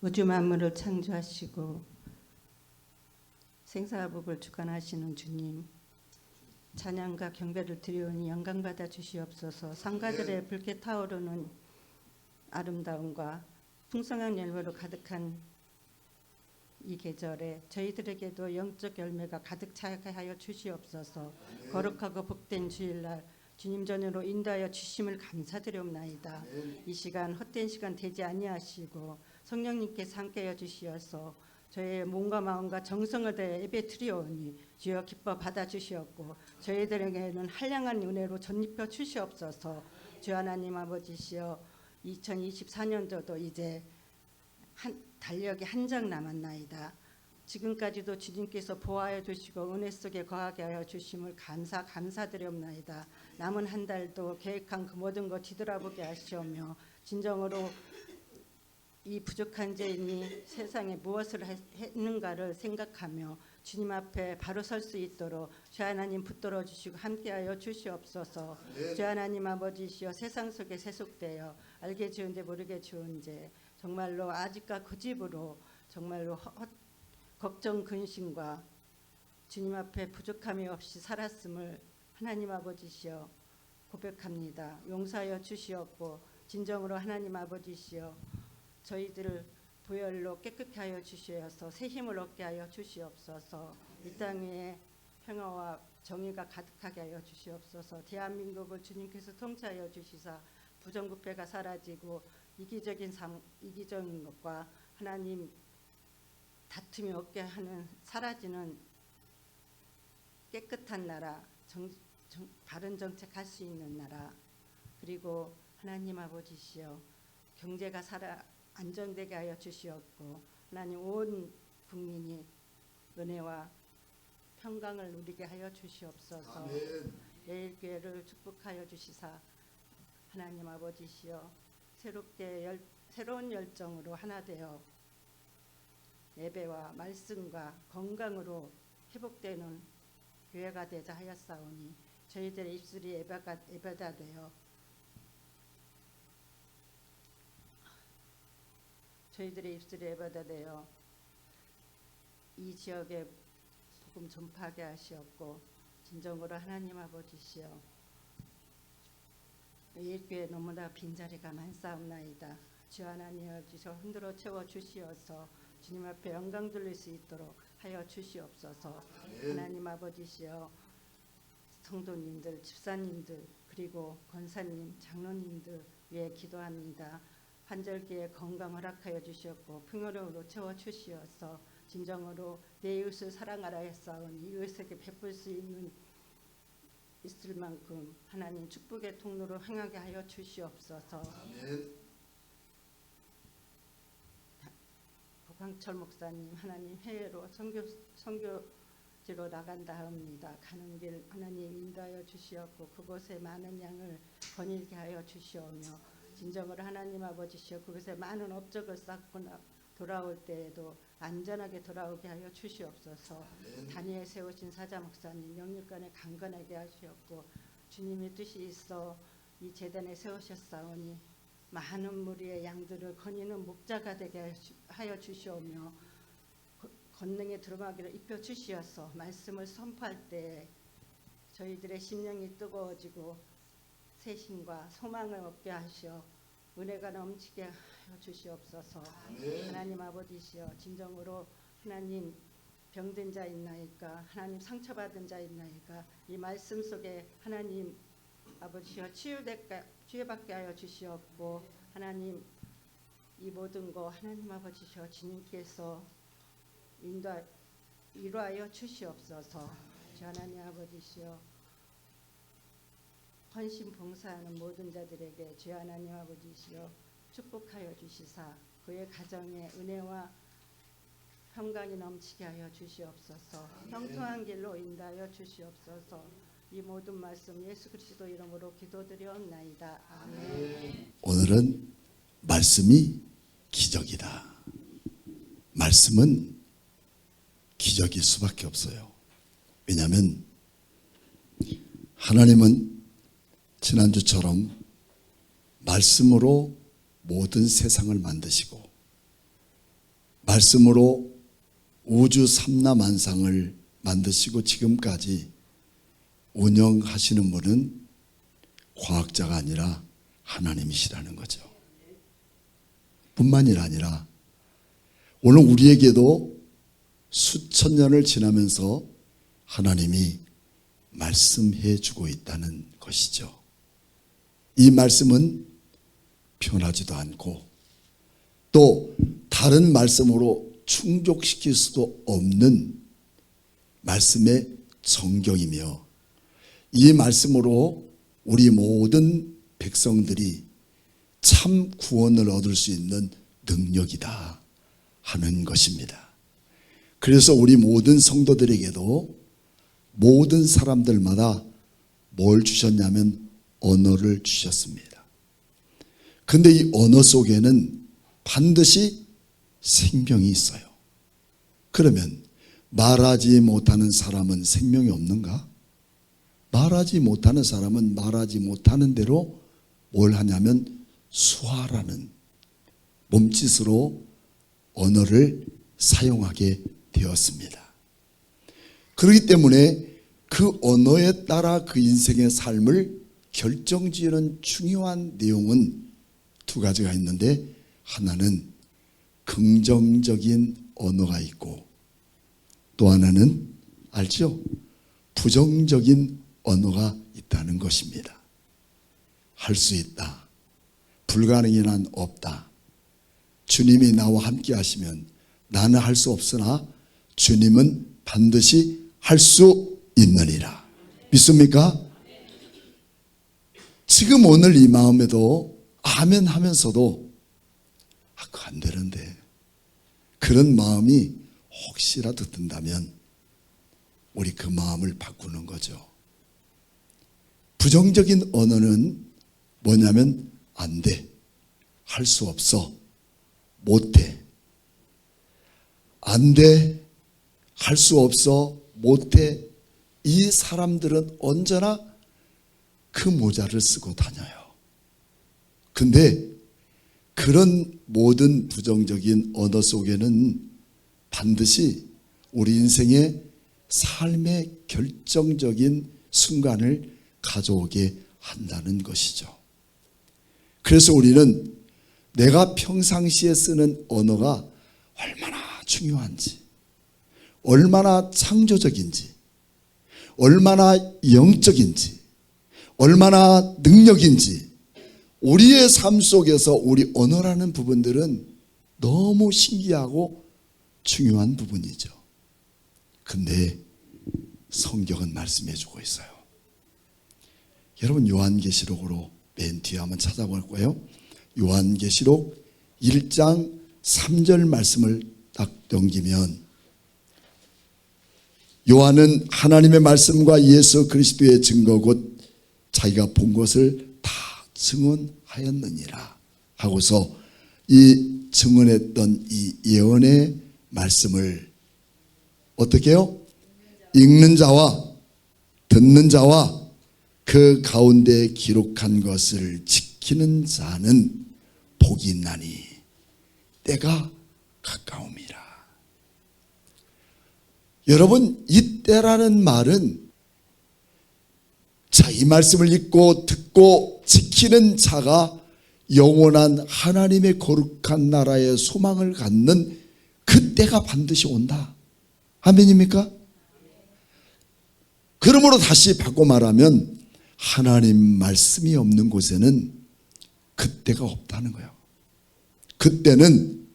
우주 만물을 창조하시고 생사화복을 주관하시는 주님, 찬양과 경배를 드리오니 영광받아 주시옵소서. 상가들의 붉게 타오르는 아름다움과 풍성한 열매로 가득한 이 계절에 저희들에게도 영적 열매가 가득 차게 하여 주시옵소서. 거룩하고 복된 주일날 주님 전으로 인도하여 주심을 감사드리옵나이다. 이 시간 헛된 시간 되지 아니하시고 성령님께서 함께하여 주시어서 저희의 몸과 마음과 정성을 다해 예배 드리오니 주여 기뻐 받아주시옵고 저희들에게는 한량한 은혜로 전입혀 주시옵소서. 주 하나님 아버지시여 2024년도도 이제 달력이 한 장 남았나이다. 지금까지도 주님께서 보호하여 주시고 은혜 속에 거하게 하여 주심을 감사드리옵나이다. 남은 한 달도 계획한 그 모든 것 뒤돌아보게 하시오며 진정으로 이 부족한 죄인이 세상에 무엇을 했는가를 생각하며 주님 앞에 바로 설 수 있도록 주 하나님 붙들어 주시고 함께하여 주시옵소서. 주 하나님 아버지시여 세상 속에 세속되어 알게 지은 죄 모르게 지은 죄 정말로 아직과 고집으로 정말로 걱정 근심과 주님 앞에 부족함이 없이 살았음을 하나님 아버지시여 고백합니다. 용서하여 주시옵고 진정으로 하나님 아버지시여 저희들을 보혈로 깨끗게 하여 주시어서 새 힘을 얻게 하여 주시옵소서. 이 땅에 평화와 정의가 가득하게 하여 주시옵소서. 대한민국을 주님께서 통치하여 주시사 부정부패가 사라지고 이기적인 것과 하나님 다툼이 없게 하는 사라지는 깨끗한 나라, 바른 정책할 수 있는 나라, 그리고 하나님 아버지시여 경제가 안정되게 하여 주시옵고 하나님 온 국민이 은혜와 평강을 누리게 하여 주시옵소서. 매일교회를 축복하여 주시사 하나님 아버지시여 새로운 열정으로 하나 되어 예배와 말씀과 건강으로 회복되는 교회가 되자 하였사오니 저희들의 입술이 예배가 되어 저희들의 입술이 예배가 되어 이 지역에 복음 전파하게 하시옵고 진정으로 하나님 아버지시여 일교회 너무나 빈자리가 많사옵나이다. 주 하나님 아버지시여 흔들어 채워 주시어서 주님 앞에 영광 돌릴 수 있도록 하여 주시옵소서. 하나님 아버지시여 성도님들, 집사님들 그리고 권사님, 장로님들 위해 기도합니다. 환절기에 건강 허락하여 주시옵고 풍요로움으로 채워 주시어서 진정으로 내 이웃을 사랑하라 했사오니 이웃에게 베풀 수 있을 만큼 하나님 축복의 통로로 행하게 하여 주시옵소서. 박광철 목사님 하나님 해외로 선교지로 나간다 합니다. 가는 길 하나님 인도하여 주시옵고 그곳에 많은 양을 거닐게 하여 주시오며 진정으로 하나님 아버지시여 그것에 많은 업적을 쌓고 돌아올 때에도 안전하게 돌아오게 하여 주시옵소서. 다니엘 세우신 사자 목사님 영육간에 강건하게 하시옵고 주님의 뜻이 있어 이 제단에 세우셨사오니 많은 무리의 양들을 거니는 목자가 되게 하여 주시오며 권능의 두루마기를 입혀 주시어서 말씀을 선포할 때 저희들의 심령이 뜨거워지고 새 힘과 소망을 얻게 하시어 은혜가 넘치게 하여 주시옵소서. 하나님 아버지시여 진정으로 하나님 병든 자 있나이까 하나님 상처받은 자 있나이까 이 말씀 속에 하나님 아버지시여 치유받게 하여 주시옵고 하나님 이 모든 거 하나님 아버지시여 주님께서 이루하여 주시옵소서. 주 하나님 아버지시여 헌신 봉사하는 모든 자들에게 주 하나님 아버지시여 축복하여 주시사 그의 가정에 은혜와 평강이 넘치게 하여 주시옵소서. 형통한 길로 인도하여 주시옵소서. 이 모든 말씀 예수 그리스도 이름으로 기도드리옵나이다. 아멘. 오늘은 말씀이 기적이다. 말씀은 기적일 수밖에 없어요. 왜냐하면 하나님은 지난주처럼 말씀으로 모든 세상을 만드시고 말씀으로 우주 삼라만상을 만드시고 지금까지 운영하시는 분은 과학자가 아니라 하나님이시라는 거죠. 뿐만이 아니라 오늘 우리에게도 수천 년을 지나면서 하나님이 말씀해 주고 있다는 것이죠. 이 말씀은 변하지도 않고 또 다른 말씀으로 충족시킬 수도 없는 말씀의 정경이며 이 말씀으로 우리 모든 백성들이 참 구원을 얻을 수 있는 능력이다 하는 것입니다. 그래서 우리 모든 성도들에게도 모든 사람들마다 뭘 주셨냐면 언어를 주셨습니다. 근데 이 언어 속에는 반드시 생명이 있어요. 그러면 말하지 못하는 사람은 생명이 없는가? 말하지 못하는 사람은 말하지 못하는 대로 뭘 하냐면 수화라는 몸짓으로 언어를 사용하게 되었습니다. 그렇기 때문에 그 언어에 따라 그 인생의 삶을 결정지으는 중요한 내용은 두 가지가 있는데 하나는 긍정적인 언어가 있고 또 하나는 알죠? 부정적인 언어가 있다는 것입니다. 할 수 있다. 불가능이 난 없다. 주님이 나와 함께 하시면 나는 할 수 없으나 주님은 반드시 할 수 있느니라. 믿습니까? 지금 오늘 이 마음에도 아멘 하면서도 그거 안 되는데 그런 마음이 혹시라도 든다면 우리 그 마음을 바꾸는 거죠. 부정적인 언어는 뭐냐면 안 돼, 할 수 없어, 못해, 안 돼, 할 수 없어, 못해. 이 사람들은 언제나 그 모자를 쓰고 다녀요. 근데 그런 모든 부정적인 언어 속에는 반드시 우리 인생의 삶의 결정적인 순간을 가져오게 한다는 것이죠. 그래서 우리는 내가 평상시에 쓰는 언어가 얼마나 중요한지, 얼마나 창조적인지, 얼마나 영적인지, 얼마나 능력인지 우리의 삶 속에서 우리 언어라는 부분들은 너무 신기하고 중요한 부분이죠. 근데 성경은 말씀해 주고 있어요. 여러분 요한계시록으로 맨 뒤에 한번 찾아볼 거예요. 요한계시록 1장 3절 말씀을 딱 넘기면 요한은 하나님의 말씀과 예수 그리스도의 증거 곧 자기가 본 것을 다 증언하였느니라 하고서 이 증언했던 이 예언의 말씀을 어떻게 해요? 읽는 자와 듣는 자와 그 가운데 기록한 것을 지키는 자는 복이 있나니 때가 가까움이라. 여러분 이 때라는 말은 자, 이 말씀을 읽고 듣고 지키는 자가 영원한 하나님의 거룩한 나라의 소망을 갖는 그 때가 반드시 온다. 아멘입니까? 그러므로 다시 바꿔 말하면 하나님 말씀이 없는 곳에는 그때가 없다는 거예요. 그때는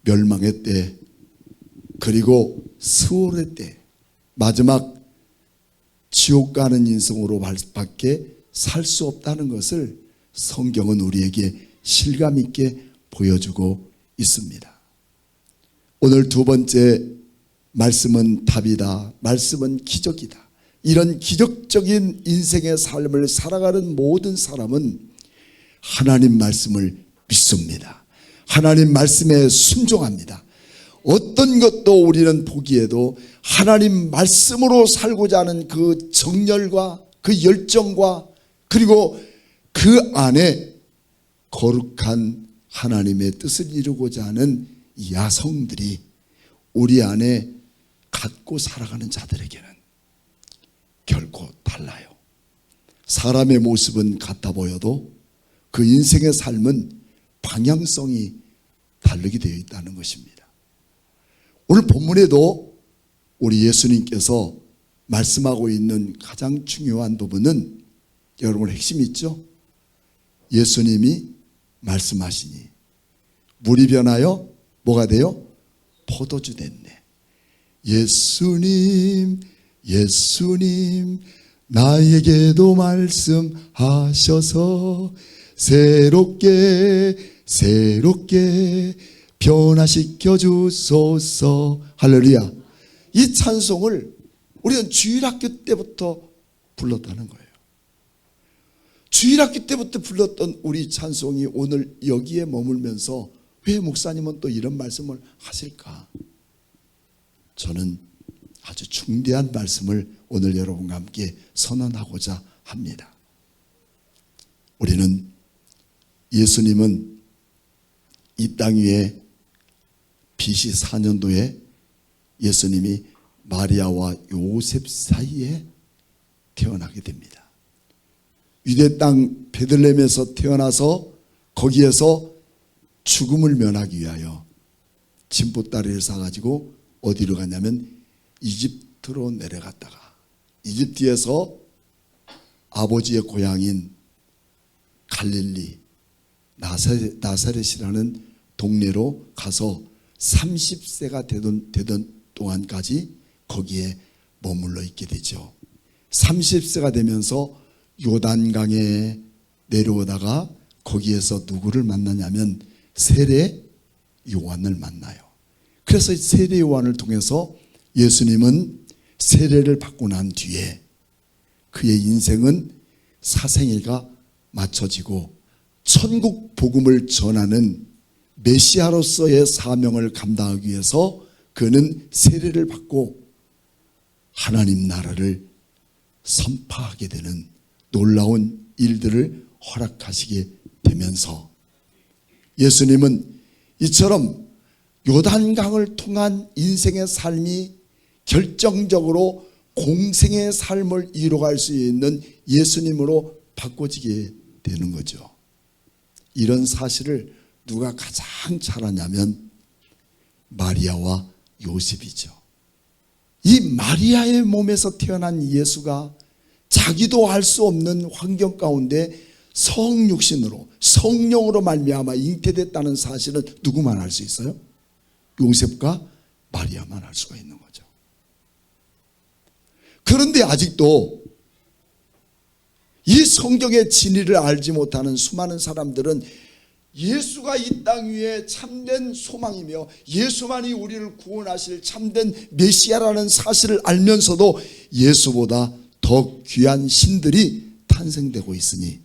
멸망의 때 그리고 수월의 때 마지막 지옥 가는 인생으로 밖에 살 수 없다는 것을 성경은 우리에게 실감 있게 보여주고 있습니다. 오늘 두 번째 말씀은 답이다. 말씀은 기적이다. 이런 기적적인 인생의 삶을 살아가는 모든 사람은 하나님 말씀을 믿습니다. 하나님 말씀에 순종합니다. 어떤 것도 우리는 보기에도 하나님 말씀으로 살고자 하는 그 정열과 그 열정과 그리고 그 안에 거룩한 하나님의 뜻을 이루고자 하는 이 야성들이 우리 안에 갖고 살아가는 자들에게는 결코 달라요. 사람의 모습은 같아 보여도 그 인생의 삶은 방향성이 다르게 되어 있다는 것입니다. 오늘 본문에도 우리 예수님께서 말씀하고 있는 가장 중요한 부분은 여러분 핵심이 있죠? 예수님이 말씀하시니 물이 변하여 뭐가 돼요? 포도주 됐네. 예수님, 예수님, 나에게도 말씀하셔서 새롭게 변화시켜 주소서. 할렐루야. 이 찬송을 우리는 주일학교 때부터 불렀다는 거예요. 주일학교 때부터 불렀던 우리 찬송이 오늘 여기에 머물면서 왜 목사님은 또 이런 말씀을 하실까? 저는 아주 중대한 말씀을 오늘 여러분과 함께 선언하고자 합니다. 우리는 예수님은 이 땅 위에 BC 4년도에 예수님이 마리아와 요셉 사이에 태어나게 됩니다. 유대 땅 베들레헴에서 태어나서 거기에서 죽음을 면하기 위하여 진보다리를 사가지고 어디로 갔냐면 이집트로 내려갔다가 이집트에서 아버지의 고향인 갈릴리 나사렛이라는 동네로 가서 30세가 되던 동안까지 거기에 머물러 있게 되죠. 30세가 되면서 요단강에 내려오다가 거기에서 누구를 만나냐면 세례 요한을 만나요. 그래서 세례 요한을 통해서 예수님은 세례를 받고 난 뒤에 그의 인생은 사생애가 맞춰지고 천국 복음을 전하는 메시아로서의 사명을 감당하기 위해서 그는 세례를 받고 하나님 나라를 선포하게 되는 놀라운 일들을 허락하시게 되면서 예수님은 이처럼 요단강을 통한 인생의 삶이 결정적으로 공생의 삶을 이루어갈 수 있는 예수님으로 바꿔지게 되는 거죠. 이런 사실을 누가 가장 잘 아냐면 마리아와 요셉이죠. 이 마리아의 몸에서 태어난 예수가 자기도 알 수 없는 환경 가운데 성육신으로 성령으로 말미암아 잉태됐다는 사실은 누구만 알 수 있어요? 요셉과 마리아만 알 수가 있는 거죠. 그런데 아직도 이 성경의 진리를 알지 못하는 수많은 사람들은 예수가 이 땅 위에 참된 소망이며 예수만이 우리를 구원하실 참된 메시아라는 사실을 알면서도 예수보다 더 귀한 신들이 탄생되고 있으니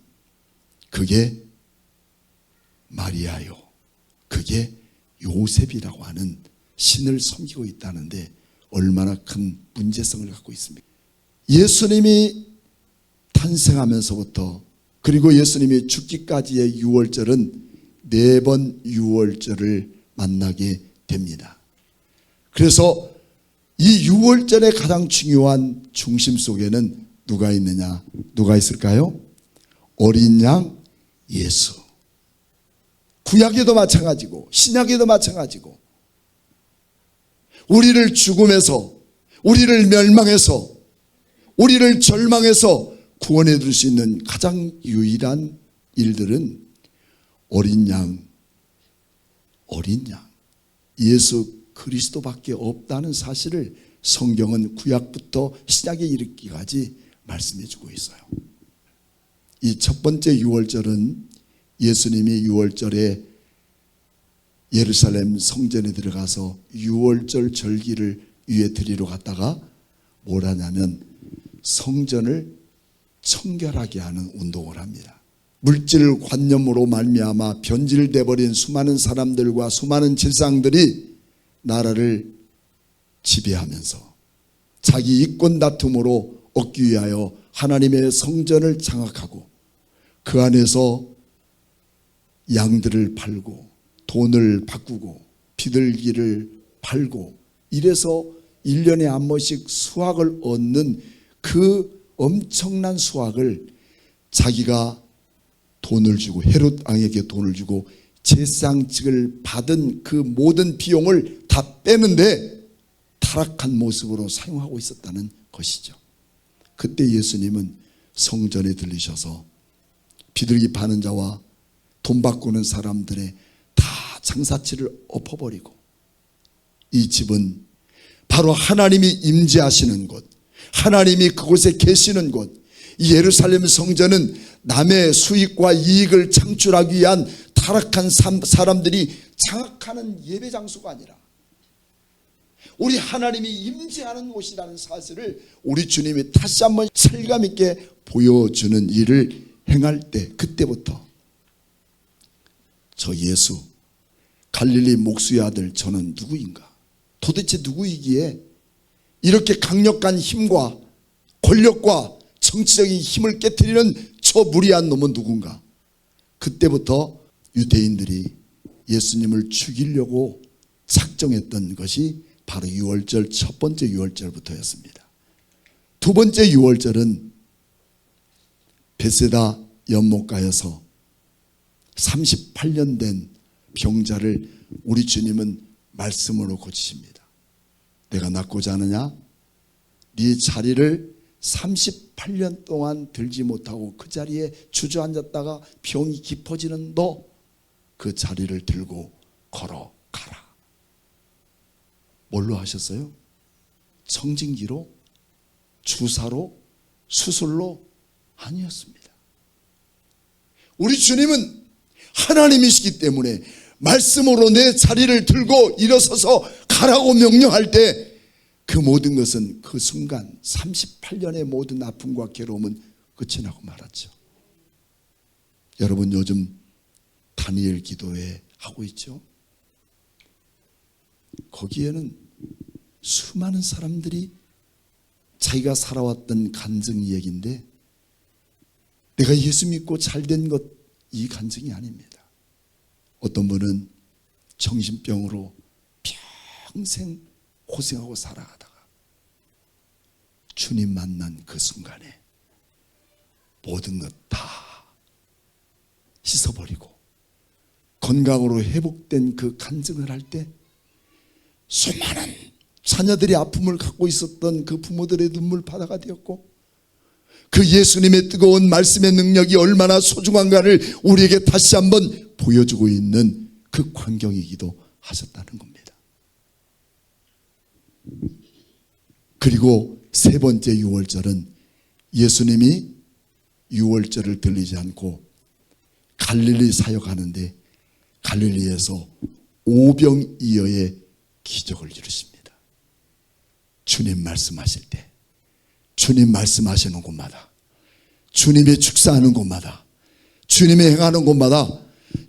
그게 마리아요, 그게 요셉이라고 하는 신을 섬기고 있다는데 얼마나 큰 문제성을 갖고 있습니까? 예수님이 탄생하면서부터 그리고 예수님이 죽기까지의 유월절은 4번 유월절을 만나게 됩니다. 그래서 이 유월절의 가장 중요한 중심 속에는 누가 있느냐? 누가 있을까요? 어린 양 예수. 구약에도 마찬가지고 신약에도 마찬가지고 우리를 죽음에서 우리를 멸망해서 우리를 절망해서 구원해 줄 수 있는 가장 유일한 일들은 어린 양 예수 그리스도밖에 없다는 사실을 성경은 구약부터 신약에 이르기까지 말씀해 주고 있어요. 이 첫 번째 유월절은 예수님이 유월절에 예루살렘 성전에 들어가서 유월절 절기를 위에 드리러 갔다가 뭘 하냐면 성전을 청결하게 하는 운동을 합니다. 물질 관념으로 말미암아 변질돼 버린 수많은 사람들과 수많은 질상들이 나라를 지배하면서 자기 이권 다툼으로 얻기 위하여 하나님의 성전을 장악하고 그 안에서 양들을 팔고 돈을 바꾸고 비둘기를 팔고 이래서 1년에 한 번씩 수확을 얻는 그 엄청난 수확을 자기가 돈을 주고 헤롯 왕에게 돈을 주고 제사장직을 받은 그 모든 비용을 다 빼는데 타락한 모습으로 사용하고 있었다는 것이죠. 그때 예수님은 성전에 들리셔서 비둘기 파는 자와 돈 바꾸는 사람들의 다 장사치를 엎어버리고 이 집은 바로 하나님이 임재하시는 곳, 하나님이 그곳에 계시는 곳, 이 예루살렘 성전은 남의 수익과 이익을 창출하기 위한 타락한 사람들이 장악하는 예배 장소가 아니라 우리 하나님이 임재하는 곳이라는 사실을 우리 주님이 다시 한번 설감 있게 보여주는 일을 행할 때, 그때부터 저 예수 갈릴리 목수의 아들 저는 누구인가, 도대체 누구이기에 이렇게 강력한 힘과 권력과 정치적인 힘을 깨트리는 저 무리한 놈은 누군가. 그때부터 유대인들이 예수님을 죽이려고 작정했던 것이 바로 유월절, 첫 번째 유월절부터였습니다. 두 번째 유월절은 베세다 연못가에서 38년 된 병자를 우리 주님은 말씀으로 고치십니다. 내가 낫고자 하느냐? 네 자리를 38년 동안 들지 못하고 그 자리에 주저앉았다가 병이 깊어지는 너, 그 자리를 들고 걸어가라. 뭘로 하셨어요? 청진기로? 주사로? 수술로? 아니었습니다. 우리 주님은 하나님이시기 때문에 말씀으로 내 자리를 들고 일어서서 가라고 명령할 때 그 모든 것은 그 순간 38년의 모든 아픔과 괴로움은 끝이 나고 말았죠. 여러분 요즘 다니엘 기도회 하고 있죠. 거기에는 수많은 사람들이 자기가 살아왔던 간증 얘기인데 내가 예수 믿고 잘된 것, 이 간증이 아닙니다. 어떤 분은 정신병으로 평생 고생하고 살아가다가 주님 만난 그 순간에 모든 것 다 씻어버리고 건강으로 회복된 그 간증을 할 때 수많은 자녀들이 아픔을 갖고 있었던 그 부모들의 눈물바다가 되었고 그 예수님의 뜨거운 말씀의 능력이 얼마나 소중한가를 우리에게 다시 한번 보여주고 있는 그 광경이기도 하셨다는 겁니다. 그리고 세 번째 유월절은 예수님이 유월절을 들리지 않고 갈릴리 사역하는데 갈릴리에서 오병이어의 기적을 이루십니다. 주님 말씀하실 때, 주님 말씀하시는 곳마다, 주님의 축사하는 곳마다, 주님이 행하는 곳마다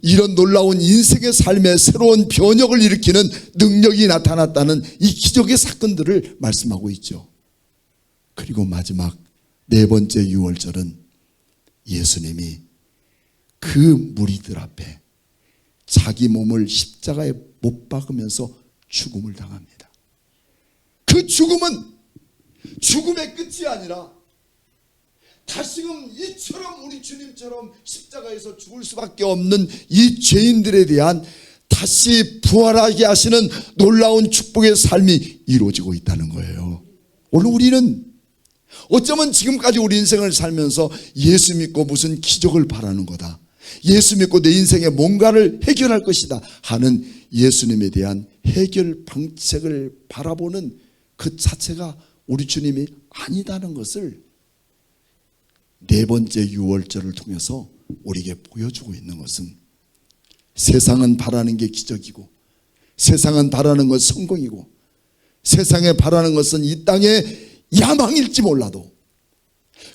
이런 놀라운 인생의 삶에 새로운 변혁을 일으키는 능력이 나타났다는 이 기적의 사건들을 말씀하고 있죠. 그리고 마지막 네 번째 유월절은 예수님이 그 무리들 앞에 자기 몸을 십자가에 못 박으면서 죽음을 당합니다. 그 죽음은 죽음의 끝이 아니라 다시금 이처럼 우리 주님처럼 십자가에서 죽을 수밖에 없는 이 죄인들에 대한 다시 부활하게 하시는 놀라운 축복의 삶이 이루어지고 있다는 거예요. 오늘 우리는 어쩌면 지금까지 우리 인생을 살면서 예수 믿고 무슨 기적을 바라는 거다, 예수 믿고 내 인생에 뭔가를 해결할 것이다 하는 예수님에 대한 해결 방책을 바라보는 그 자체가 우리 주님이 아니다는 것을 네 번째 유월절을 통해서 우리에게 보여주고 있는 것은 세상은 바라는 게 기적이고 세상은 바라는 것 성공이고 세상에 바라는 것은 이 땅의 야망일지 몰라도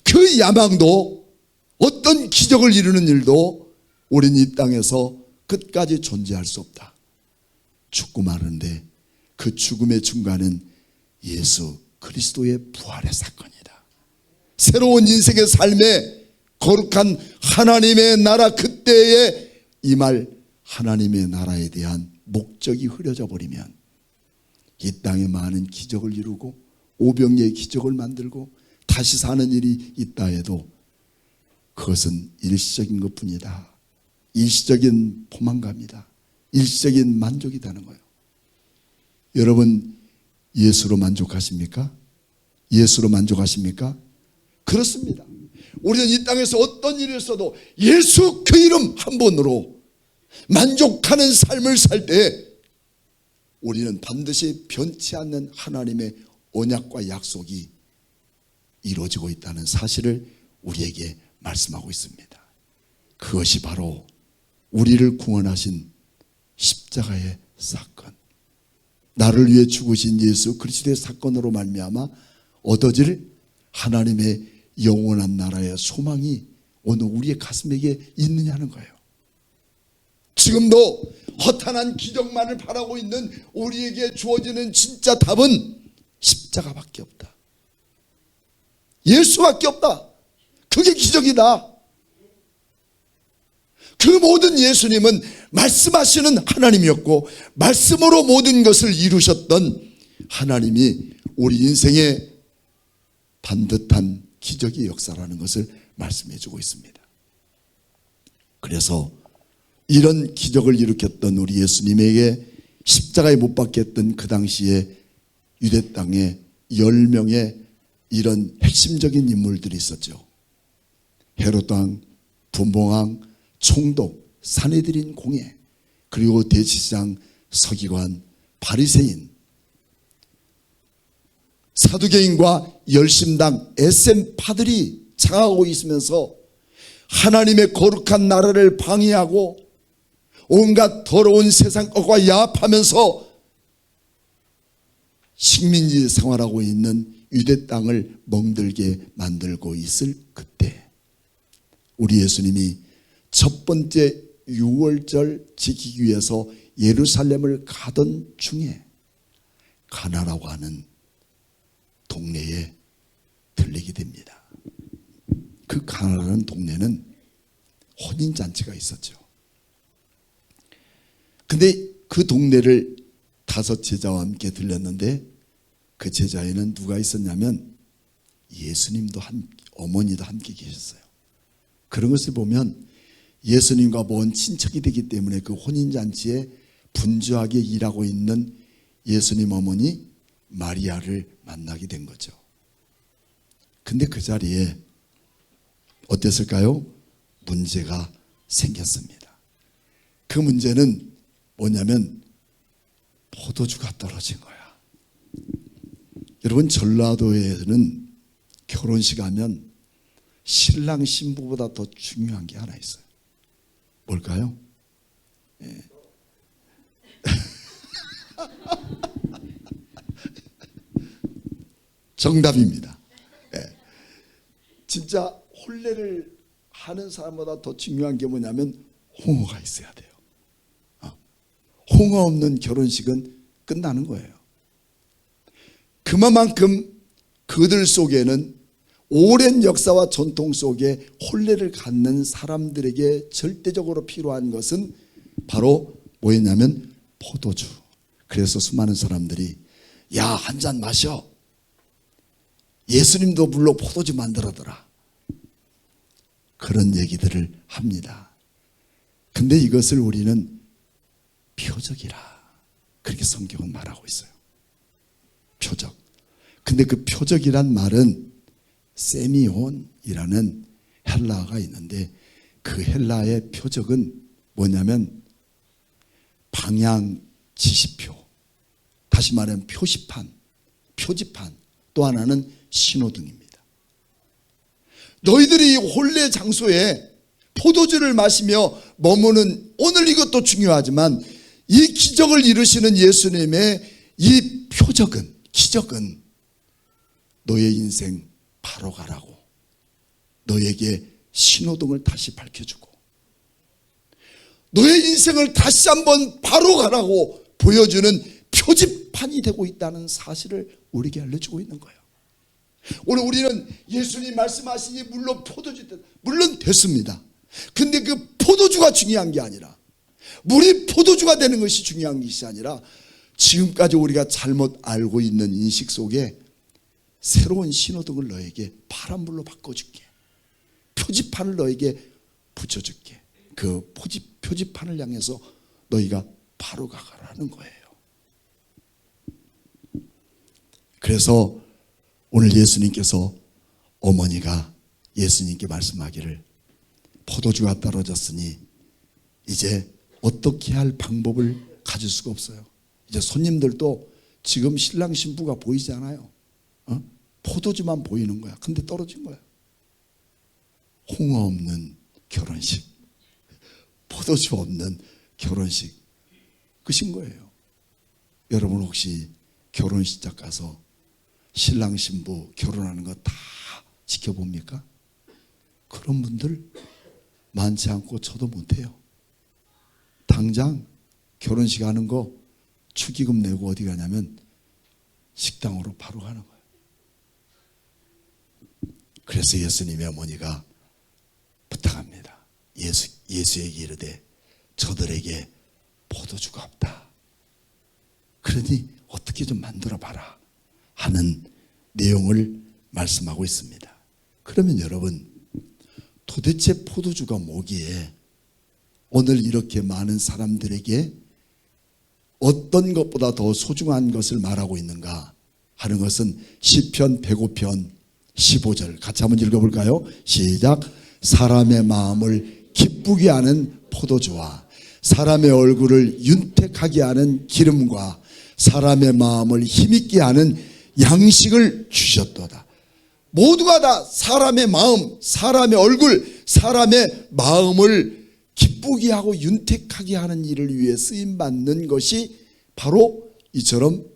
그 야망도 어떤 기적을 이루는 일도 우린 이 땅에서 끝까지 존재할 수 없다. 죽고 마는데 그 죽음의 중간은 예수 그리스도의 부활의 사건이다. 새로운 인생의 삶에 거룩한 하나님의 나라, 그때에 임할 하나님의 나라에 대한 목적이 흐려져 버리면 이 땅에 많은 기적을 이루고 오병이의 기적을 만들고 다시 사는 일이 있다 해도 그것은 일시적인 것뿐이다. 일시적인 포만감이다. 일시적인 만족이라는 거예요. 여러분 예수로 만족하십니까? 예수로 만족하십니까? 그렇습니다. 우리는 이 땅에서 어떤 일을 써도 예수 그 이름 한 번으로 만족하는 삶을 살 때 우리는 반드시 변치 않는 하나님의 언약과 약속이 이루어지고 있다는 사실을 우리에게 말씀하고 있습니다. 그것이 바로 우리를 구원하신 십자가의 사건, 나를 위해 죽으신 예수 그리스도의 사건으로 말미암아 얻어질 하나님의 영원한 나라의 소망이 오늘 우리의 가슴에게 있느냐는 거예요. 지금도 허탄한 기적만을 바라고 있는 우리에게 주어지는 진짜 답은 십자가밖에 없다. 예수밖에 없다. 그게 기적이다. 그 모든 예수님은 말씀하시는 하나님이었고 말씀으로 모든 것을 이루셨던 하나님이 우리 인생의 반듯한 기적의 역사라는 것을 말씀해 주고 있습니다. 그래서 이런 기적을 일으켰던 우리 예수님에게 십자가에 못 박혔던 그 당시에 유대 땅에 10명의 이런 핵심적인 인물들이 있었죠. 헤롯 왕, 분봉왕, 총독, 산헤드린 공회, 그리고 대제사장, 서기관, 바리새인, 사두개인과 열심당, SM파들이 장하고 있으면서 하나님의 거룩한 나라를 방해하고 온갖 더러운 세상 것과 야합하면서 식민지 생활하고 있는 유대 땅을 멍들게 만들고 있을 그때 우리 예수님이 첫 번째 유월절 지키기 위해서 예루살렘을 가던 중에 가나라고 하는 동네에 들리게 됩니다. 그 가나라는 동네는 혼인잔치가 있었죠. 근데 그 동네를 5 제자와 함께 들렸는데 그 제자에는 누가 있었냐면 예수님도 어머니도 함께 계셨어요. 그런 것을 보면 예수님과 먼 친척이 되기 때문에 그 혼인잔치에 분주하게 일하고 있는 예수님 어머니 마리아를 만나게 된 거죠. 근데 그 자리에 어땠을까요? 문제가 생겼습니다. 그 문제는 뭐냐면 포도주가 떨어진 거야. 여러분 전라도에는 결혼식 하면 신랑 신부보다 더 중요한 게 하나 있어요. 뭘까요? 예. 정답입니다. 예. 진짜 혼례를 하는 사람보다 더 중요한 게 뭐냐면 홍어가 있어야 돼요. 홍어 없는 결혼식은 끝나는 거예요. 그만큼 그들 속에는 오랜 역사와 전통 속에 혼례를 갖는 사람들에게 절대적으로 필요한 것은 바로 뭐였냐면 포도주. 그래서 수많은 사람들이 야, 한 잔 마셔. 예수님도 물로 포도주 만들어더라. 그런 얘기들을 합니다. 근데 이것을 우리는 표적이라 그렇게 성경은 말하고 있어요. 표적. 근데 그 표적이란 말은 세미온이라는 헬라어가 있는데 그 헬라의 표적은 뭐냐면 방향 지시표, 다시 말하면 표시판, 표지판, 또 하나는 신호등입니다. 너희들이 혼례 장소에 포도주를 마시며 머무는 오늘 이것도 중요하지만 이 기적을 이루시는 예수님의 이 표적은, 기적은 너의 인생 바로 가라고 너에게 신호등을 다시 밝혀주고 너의 인생을 다시 한번 바로 가라고 보여주는 표지판이 되고 있다는 사실을 우리에게 알려주고 있는 거예요. 오늘 우리는 예수님 말씀하시니 물론 포도주 물론 됐습니다. 근데 그 포도주가 중요한 게 아니라 물이 포도주가 되는 것이 중요한 것이 아니라 지금까지 우리가 잘못 알고 있는 인식 속에 새로운 신호등을 너에게 파란불로 바꿔줄게. 표지판을 너에게 붙여줄게. 그 표지판을 향해서 너희가 바로 가라는 거예요. 그래서 오늘 예수님께서 어머니가 예수님께 말씀하기를 포도주가 떨어졌으니 이제 어떻게 할 방법을 가질 수가 없어요. 이제 손님들도 지금 신랑 신부가 보이지 않아요. 포도주만 보이는 거야. 근데 떨어진 거야. 홍어 없는 결혼식, 포도주 없는 결혼식, 끝인 거예요. 여러분 혹시 결혼식장 가서 신랑 신부 결혼하는 거 다 지켜봅니까? 그런 분들 많지 않고 저도 못해요. 당장 결혼식 하는 거 축의금 내고 어디 가냐면 식당으로 바로 가는 거예요. 그래서 예수님의 어머니가 부탁합니다. 예수에게 이르되 저들에게 포도주가 없다. 그러니 어떻게 좀 만들어 봐라 하는 내용을 말씀하고 있습니다. 그러면 여러분, 도대체 포도주가 뭐기에 오늘 이렇게 많은 사람들에게 어떤 것보다 더 소중한 것을 말하고 있는가 하는 것은 시편 105편 15절 같이 한번 읽어볼까요? 시작. 사람의 마음을 기쁘게 하는 포도주와 사람의 얼굴을 윤택하게 하는 기름과 사람의 마음을 힘있게 하는 양식을 주셨도다. 모두가 다 사람의 마음, 사람의 얼굴, 사람의 마음을 기쁘게 하고 윤택하게 하는 일을 위해 쓰임받는 것이 바로 이처럼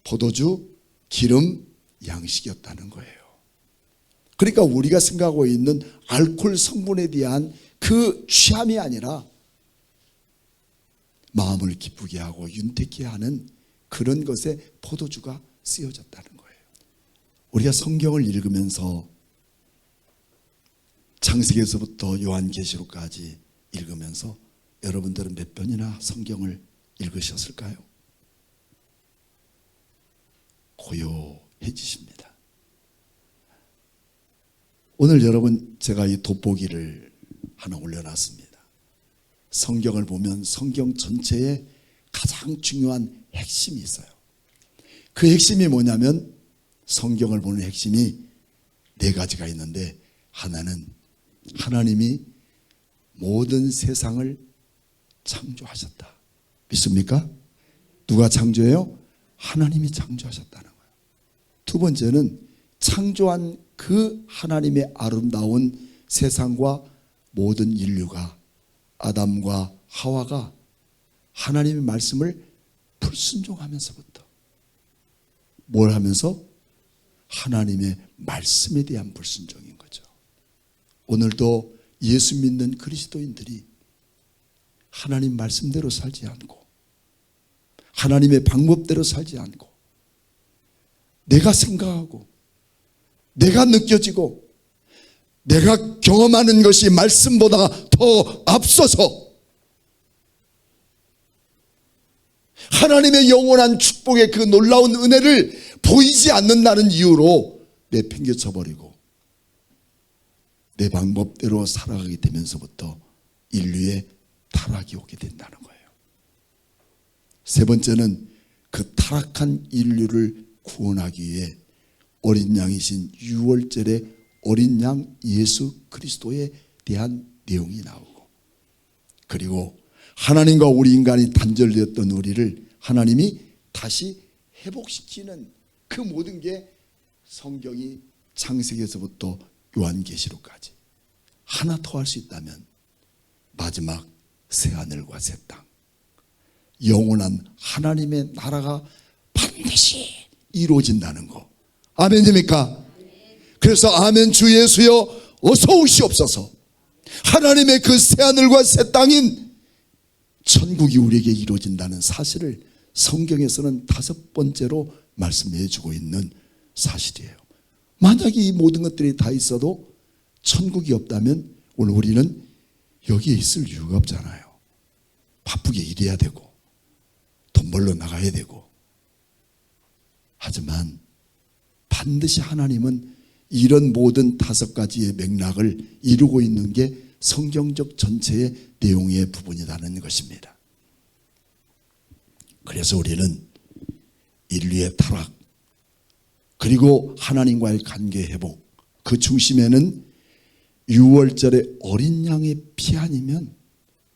포도주, 기름, 양식이었다는 거예요. 그러니까 우리가 생각하고 있는 알코올 성분에 대한 그 취함이 아니라 마음을 기쁘게 하고 윤택케 하는 그런 것에 포도주가 쓰여졌다는 거예요. 우리가 성경을 읽으면서 창세기에서부터 요한계시록까지 읽으면서 여러분들은 몇 번이나 성경을 읽으셨을까요? 고요해지십니다. 오늘 여러분 제가 이 돋보기를 하나 올려놨습니다. 성경을 보면 성경 전체에 가장 중요한 핵심이 있어요. 그 핵심이 뭐냐면 성경을 보는 핵심이 네 가지가 있는데 하나는 하나님이 모든 세상을 창조하셨다. 믿습니까? 누가 창조해요? 하나님이 창조하셨다는 거예요. 두 번째는 창조한 그 하나님의 아름다운 세상과 모든 인류가 아담과 하와가 하나님의 말씀을 불순종하면서부터 뭘 하면서? 하나님의 말씀에 대한 불순종인 거죠. 오늘도 예수 믿는 그리스도인들이 하나님 말씀대로 살지 않고 하나님의 방법대로 살지 않고 내가 생각하고 내가 느껴지고 내가 경험하는 것이 말씀보다 더 앞서서 하나님의 영원한 축복의 그 놀라운 은혜를 보이지 않는다는 이유로 내팽개쳐 버리고 내 방법대로 살아가게 되면서부터 인류의 타락이 오게 된다는 거예요. 세 번째는 그 타락한 인류를 구원하기 위해 어린 양이신 유월절의 어린 양 예수 그리스도에 대한 내용이 나오고, 그리고 하나님과 우리 인간이 단절되었던 우리를 하나님이 다시 회복시키는 그 모든 게 성경이 창세기에서부터 요한계시록까지 하나 더 할 수 있다면 마지막 새하늘과 새 땅, 영원한 하나님의 나라가 반드시 이루어진다는 거. 아멘입니까? 그래서 아멘 주 예수여 어서 오시옵소서. 하나님의 그 새하늘과 새 땅인 천국이 우리에게 이루어진다는 사실을 성경에서는 5번째로 말씀해 주고 있는 사실이에요. 만약에 이 모든 것들이 다 있어도 천국이 없다면 오늘 우리는 여기에 있을 이유가 없잖아요. 바쁘게 일해야 되고 돈 벌러 나가야 되고, 하지만 반드시 하나님은 이런 모든 5가지의 맥락을 이루고 있는 게 성경적 전체의 내용의 부분이라는 것입니다. 그래서 우리는 인류의 타락, 그리고 하나님과의 관계 회복, 그 중심에는 유월절의 어린 양의 피 아니면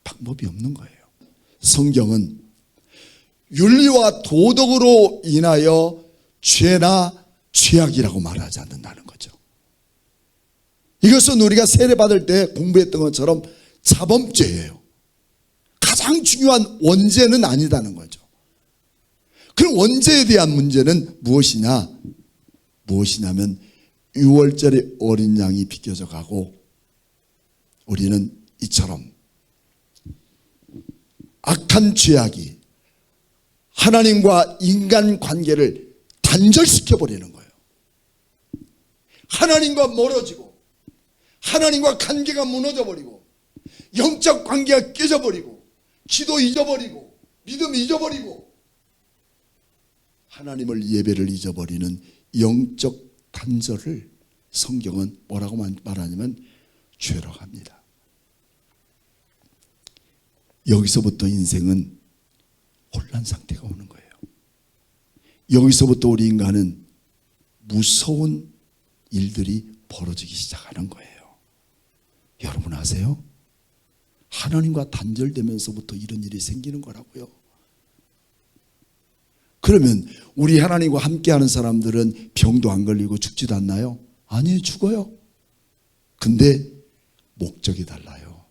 방법이 없는 거예요. 성경은 윤리와 도덕으로 인하여 죄나 죄악이라고 말하지 않는다는 거죠. 이것은 우리가 세례받을 때 공부했던 것처럼 자범죄예요. 가장 중요한 원죄는 아니다는 거죠. 그럼 원죄에 대한 문제는 무엇이냐면 유월절의 어린 양이 비껴져 가고, 우리는 이처럼 악한 죄악이 하나님과 인간 관계를 단절시켜 버리는 거예요. 하나님과 멀어지고, 하나님과 관계가 무너져 버리고, 영적 관계가 깨져 버리고, 기도 잊어버리고, 믿음 잊어버리고, 하나님을 예배를 잊어버리는 영적 단절을 성경은 뭐라고 말하냐면 죄라고 합니다. 여기서부터 인생은 혼란 상태가 오는 거예요. 여기서부터 우리 인간은 무서운 일들이 벌어지기 시작하는 거예요. 여러분 아세요? 하나님과 단절되면서부터 이런 일이 생기는 거라고요. 그러면 우리 하나님과 함께하는 사람들은 병도 안 걸리고 죽지도 않나요? 아니에요, 죽어요. 근데 목적이 달라요.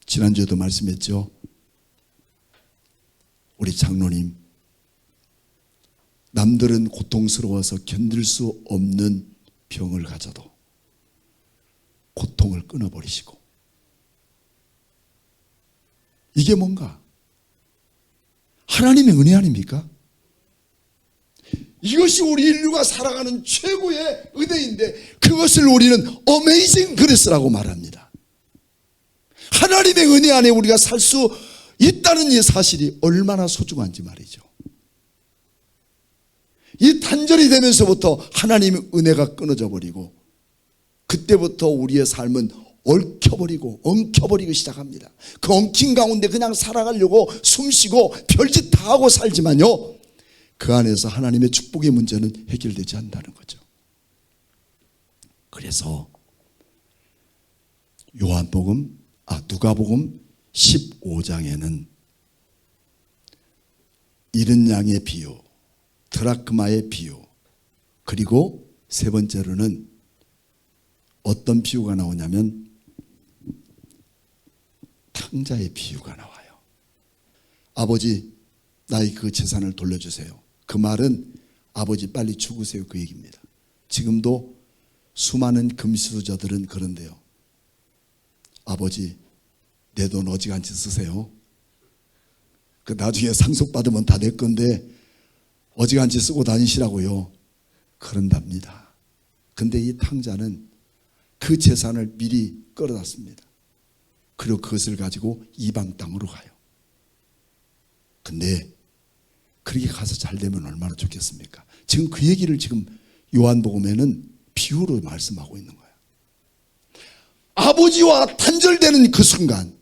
지난주에도 말씀했죠. 우리 장로님, 남들은 고통스러워서 견딜 수 없는 병을 가져도 고통을 끊어버리시고, 이게 뭔가 하나님의 은혜 아닙니까? 이것이 우리 인류가 살아가는 최고의 은혜인데, 그것을 우리는 어메이징 그레스라고 말합니다. 하나님의 은혜 안에 우리가 살 수 있다는 이 사실이 얼마나 소중한지 말이죠. 이 단절이 되면서부터 하나님의 은혜가 끊어져 버리고, 그때부터 우리의 삶은 엉켜버리기 시작합니다. 그 엉킨 가운데 그냥 살아가려고 숨쉬고 별짓 다 하고 살지만요, 그 안에서 하나님의 축복의 문제는 해결되지 않는다는 거죠. 그래서 누가복음 15장에는 잃은 양의 비유, 드라크마의 비유, 그리고 세 번째로는 어떤 비유가 나오냐면 탕자의 비유가 나와요. 아버지, 나의 그 재산을 돌려주세요. 그 말은 아버지 빨리 죽으세요, 그 얘기입니다. 지금도 수많은 금수저들은 그런데요. 아버지, 내 돈 어지간히 쓰세요. 그 나중에 상속받으면 다 내 건데 어지간히 쓰고 다니시라고요. 그런답니다. 근데 이 탕자는 그 재산을 미리 끌어놨습니다. 그리고 그것을 가지고 이방 땅으로 가요. 근데 그렇게 가서 잘 되면 얼마나 좋겠습니까? 지금 그 얘기를 지금 요한복음에는 비유로 말씀하고 있는 거예요. 아버지와 단절되는 그 순간,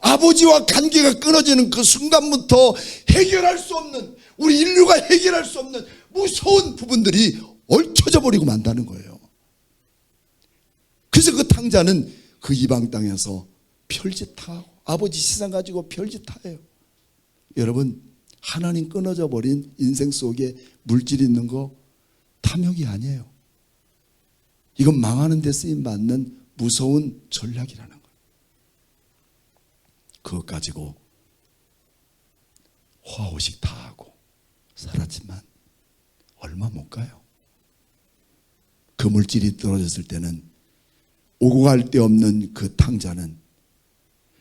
아버지와 관계가 끊어지는 그 순간부터 해결할 수 없는, 우리 인류가 해결할 수 없는 무서운 부분들이 얽혀져 버리고 만다는 거예요. 그래서 그 탕자는 그 이방 땅에서 별짓하고, 아버지 세상 가지고 별짓하예요. 여러분, 하나님 끊어져 버린 인생 속에 물질이 있는 거 탐욕이 아니에요. 이건 망하는 데 쓰임받는 무서운 전략이라는 거예요. 그것 가지고 화호식 다 하고 살았지만 얼마 못 가요. 그 물질이 떨어졌을 때는 오고 갈 데 없는 그 탕자는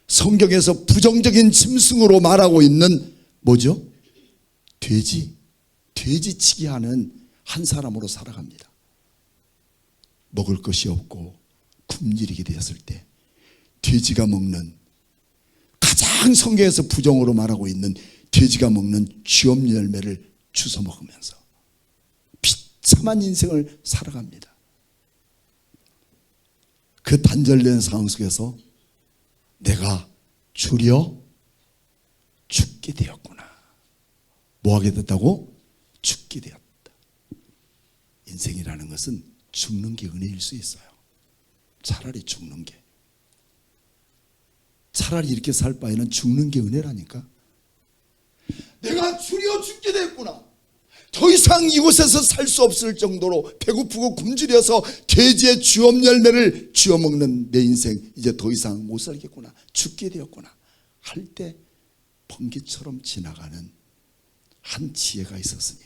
성경에서 부정적인 짐승으로 말하고 있는 뭐죠? 돼지치기 하는 한 사람으로 살아갑니다. 먹을 것이 없고 굶주리게 되었을 때 돼지가 먹는 가장 성경에서 부정으로 말하고 있는 돼지가 먹는 쥐업 열매를 주워 먹으면서 비참한 인생을 살아갑니다. 그 단절된 상황 속에서 내가 주려 죽게 되었구나. 뭐 하게 됐다고? 죽게 되었다. 인생이라는 것은 죽는 게 은혜일 수 있어요. 차라리 죽는 게. 차라리 이렇게 살 바에는 죽는 게 은혜라니까. 내가 주려 죽게 됐구나. 더 이상 이곳에서 살 수 없을 정도로 배고프고 굶주려서 돼지의 쥐업 열매를 쥐어 먹는 내 인생 이제 더 이상 못 살겠구나. 죽게 되었구나. 할 때 번개처럼 지나가는 한 지혜가 있었으니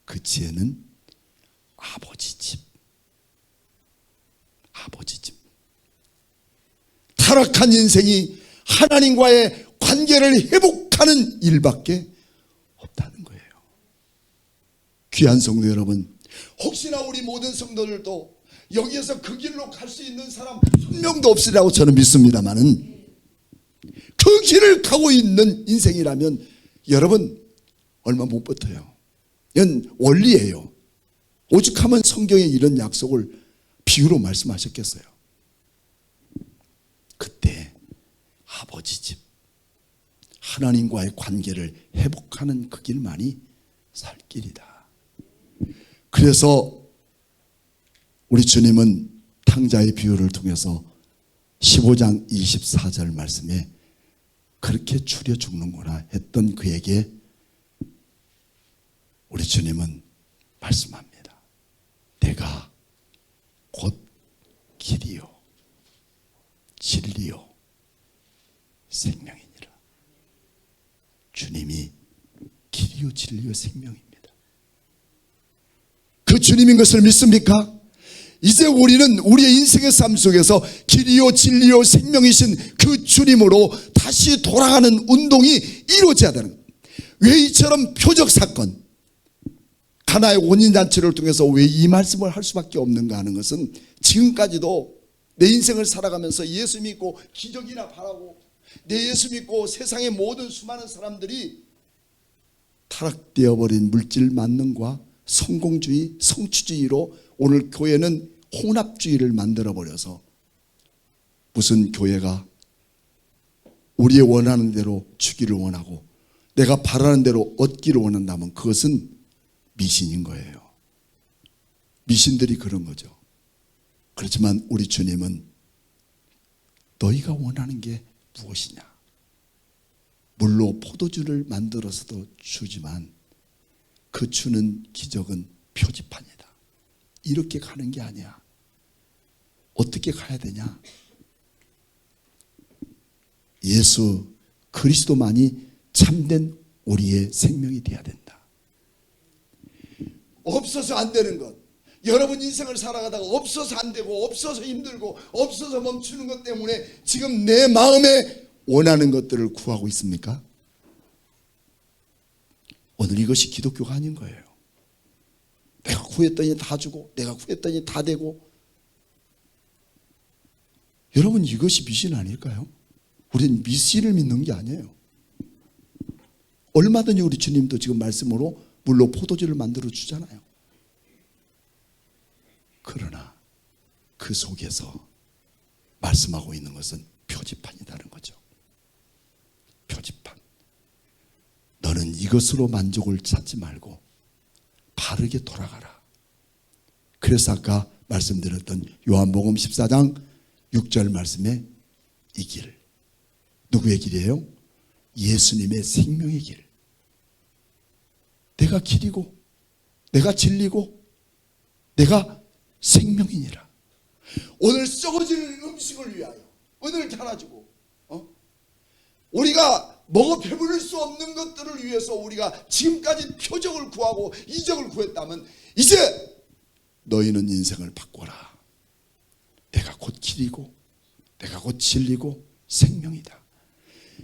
그 지혜는 아버지 집. 아버지 집. 타락한 인생이 하나님과의 관계를 회복하는 일밖에 없다는 거예요. 귀한 성도 여러분, 혹시나 우리 모든 성도들도 여기에서 그 길로 갈 수 있는 사람 한 명도 없으리라고 저는 믿습니다만은 그 길을 가고 있는 인생이라면 여러분 얼마 못 버텨요. 이건 원리예요. 오죽하면 성경에 이런 약속을 비유로 말씀하셨겠어요. 그때 아버지 집, 하나님과의 관계를 회복하는 그 길만이 살 길이다. 그래서 우리 주님은 탕자의 비유를 통해서 15장 24절 말씀에 그렇게 추려 죽는구나 했던 그에게 우리 주님은 말씀합니다. 내가 곧 길이요 진리요 생명이니라. 주님이 길이요 진리요 생명입니다. 그 주님인 것을 믿습니까? 이제 우리는 우리의 인생의 삶 속에서 길이요 진리요 생명이신 그 주님으로 다시 돌아가는 운동이 이루어져야 되는 거예요. 왜 이처럼 표적 사건, 가나의 혼인잔치를 통해서 왜 이 말씀을 할 수밖에 없는가 하는 것은 지금까지도 내 인생을 살아가면서 예수 믿고 기적이나 바라고 내 예수 믿고 세상의 모든 수많은 사람들이 타락되어 버린 물질 만능과 성공주의, 성취주의로 오늘 교회는 혼합주의를 만들어 버려서 무슨 교회가 우리의 원하는 대로 주기를 원하고 내가 바라는 대로 얻기를 원한다면 그것은 미신인 거예요. 미신들이 그런 거죠. 그렇지만 우리 주님은 너희가 원하는 게 무엇이냐? 물로 포도주를 만들어서도 주지만 그 주는 기적은 표지판이다. 이렇게 가는 게 아니야. 어떻게 가야 되냐? 예수 그리스도만이 참된 우리의 생명이 되어야 된다. 없어서 안 되는 것, 여러분 인생을 살아가다가 없어서 안 되고 없어서 힘들고 없어서 멈추는 것 때문에 지금 내 마음에 원하는 것들을 구하고 있습니까? 오늘 이것이 기독교가 아닌 거예요. 내가 구했더니 다 주고 내가 구했더니 다 되고. 여러분 이것이 미신 아닐까요? 우리는 미신을 믿는 게 아니에요. 얼마든지 우리 주님도 지금 말씀으로 물로 포도주를 만들어 주잖아요. 그러나 그 속에서 말씀하고 있는 것은 표지판이라는 거죠. 표지판. 너는 이것으로 만족을 찾지 말고 바르게 돌아가라. 그래서 아까 말씀드렸던 요한복음 14장 6절 말씀에 이 길, 누구의 길이에요? 예수님의 생명의 길. 내가 길이고 내가 진리고 내가 생명이니라. 오늘 썩어지는 음식을 위하여 오늘 달아주고 우리가 먹어 배부를 수 없는 것들을 위해서 우리가 지금까지 표적을 구하고 이적을 구했다면 이제 너희는 인생을 바꿔라. 내가 곧 길이고 내가 곧 진리고 생명이다.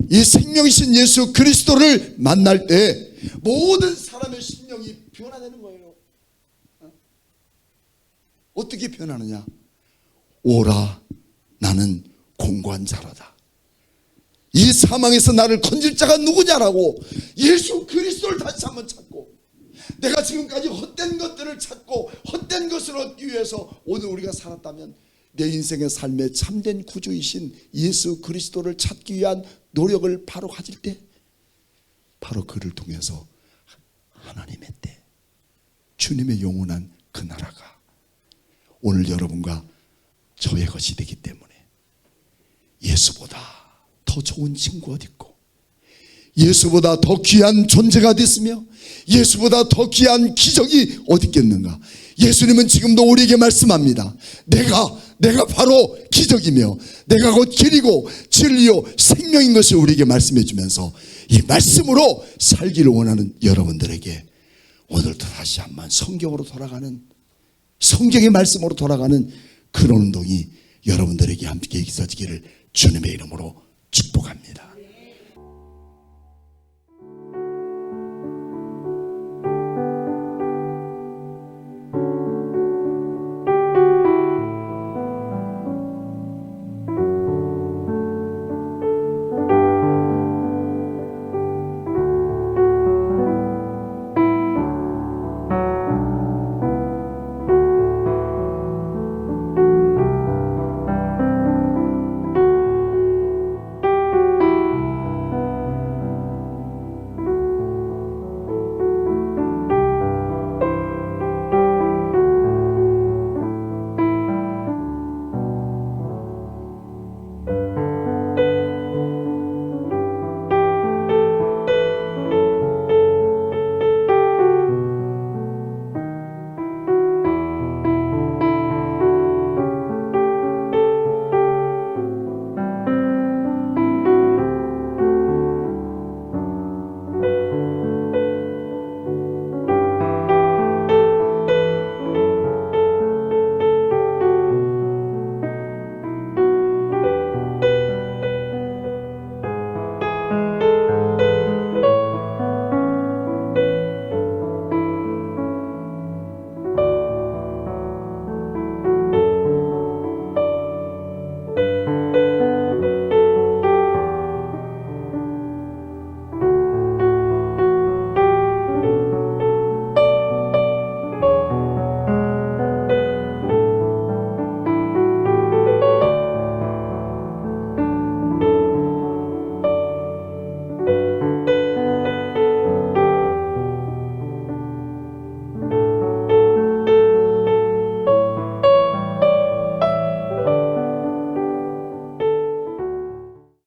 이 생명이신 예수 그리스도를 만날 때 모든 사람의 심령이 변화되는 거예요. 어떻게 변하느냐? 오라 나는 공고한 자로다. 이 사망에서 나를 건질 자가 누구냐라고 예수 그리스도를 다시 한번 찾고, 내가 지금까지 헛된 것들을 찾고 헛된 것을 얻기 위해서 오늘 우리가 살았다면 내 인생의 삶의 참된 구주이신 예수 그리스도를 찾기 위한 노력을 바로 가질 때, 바로 그를 통해서 하나님의 때, 주님의 영원한 그 나라가 오늘 여러분과 저의 것이 되기 때문에, 예수보다 더 좋은 친구 어디 있고, 예수보다 더 귀한 존재가 어디 있으며, 예수보다 더 귀한 기적이 어디 있겠는가. 예수님은 지금도 우리에게 말씀합니다. 내가 바로 기적이며 내가 곧 길이고 진리요 생명인 것을 우리에게 말씀해 주면서, 이 말씀으로 살기를 원하는 여러분들에게 오늘도 다시 한번 성경으로 돌아가는, 성경의 말씀으로 돌아가는 그런 운동이 여러분들에게 함께 있어지기를 주님의 이름으로 축복합니다.